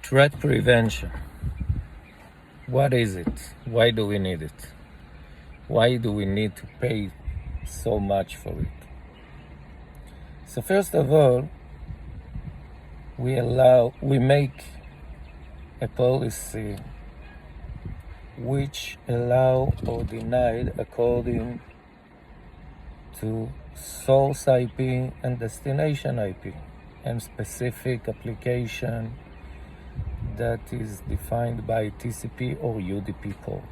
Threat prevention. What is it? Why do we need it? Why do we need to pay so much for it? So first of all, we make a policy which allow or denied according to source IP and destination IP and specific application that is defined by TCP or UDP port.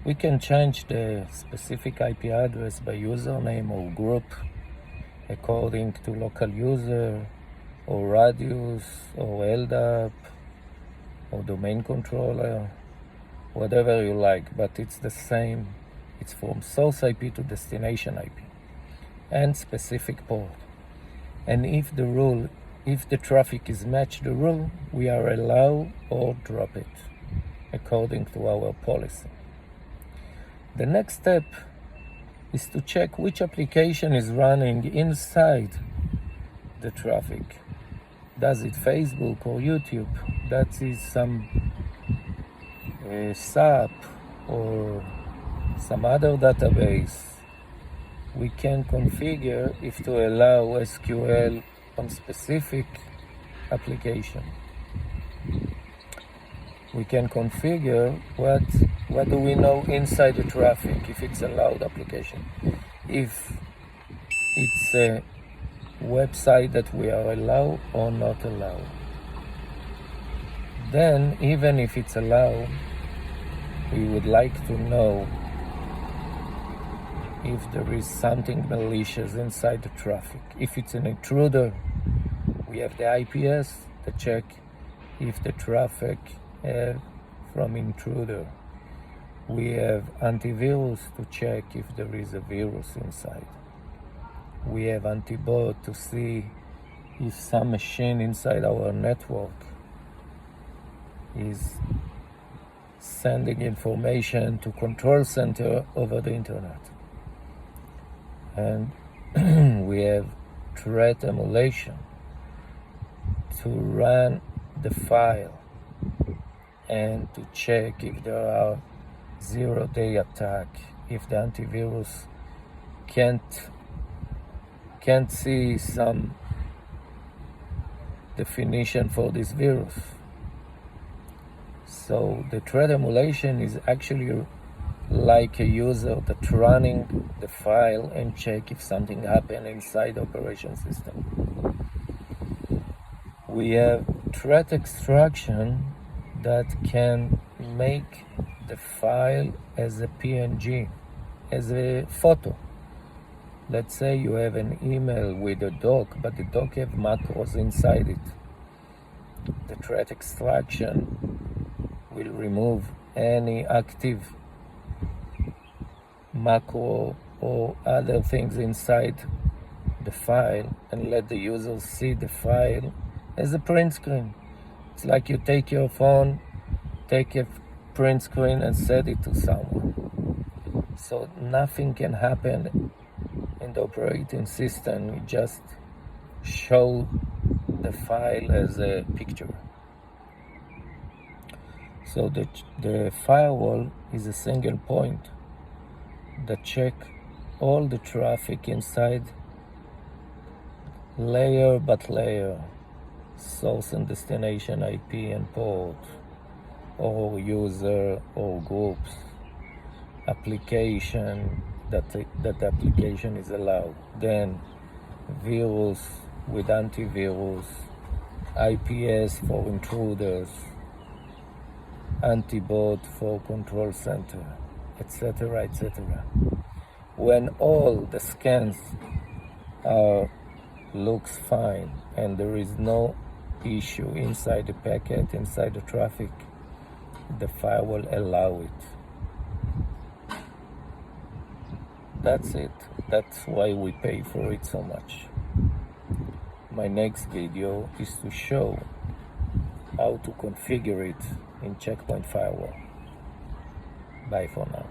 We can change the specific IP address by username or group according to local user or radius or LDAP or domain controller, whatever you like, but it's the same. It's from source IP to destination IP and specific port. And if the traffic is matched the rule, we are allowed or drop it according to our policy. The next step is to check which application is running inside the traffic. Does it Facebook or YouTube? That is some SAP or some other database. We can configure if to allow SQL on specific application. We can configure what do we know inside the traffic, if it's allowed application, if it's a website that we are allowed or not allowed. Then, even if it's allowed, we would like to know if there is something malicious inside the traffic. If it's an intruder, we have the IPS to check if the traffic from intruder. We have antivirus to check if there is a virus inside. We have antibot to see if some machine inside our network is sending information to control center over the internet. And we have threat emulation to run the file and to check if there are zero-day attack, if the antivirus can't see some definition for this virus. So the threat emulation is actually like a user that's running the file and check if something happened inside the operation system. We have threat extraction that can make the file as a PNG, as a photo. Let's say you have an email with a doc, but the doc have macros inside it. The threat extraction will remove any active macro or other things inside the file and let the user see the file as a print screen. It's like you take your phone, take a print screen and send it to someone. So nothing can happen in the operating system. We just show the file as a picture. So the firewall is a single point that check all the traffic inside layer by layer, source and destination IP and port, or user or groups, application that application is allowed, then virus with antivirus, IPS for intruders, antibot for control center, etc., etc. When all the scans looks fine and there is no issue inside the packet, inside the traffic, the firewall allow it. That's it. That's why we pay for it so much. My next video is to show how to configure it in Checkpoint Firewall. Bye for now.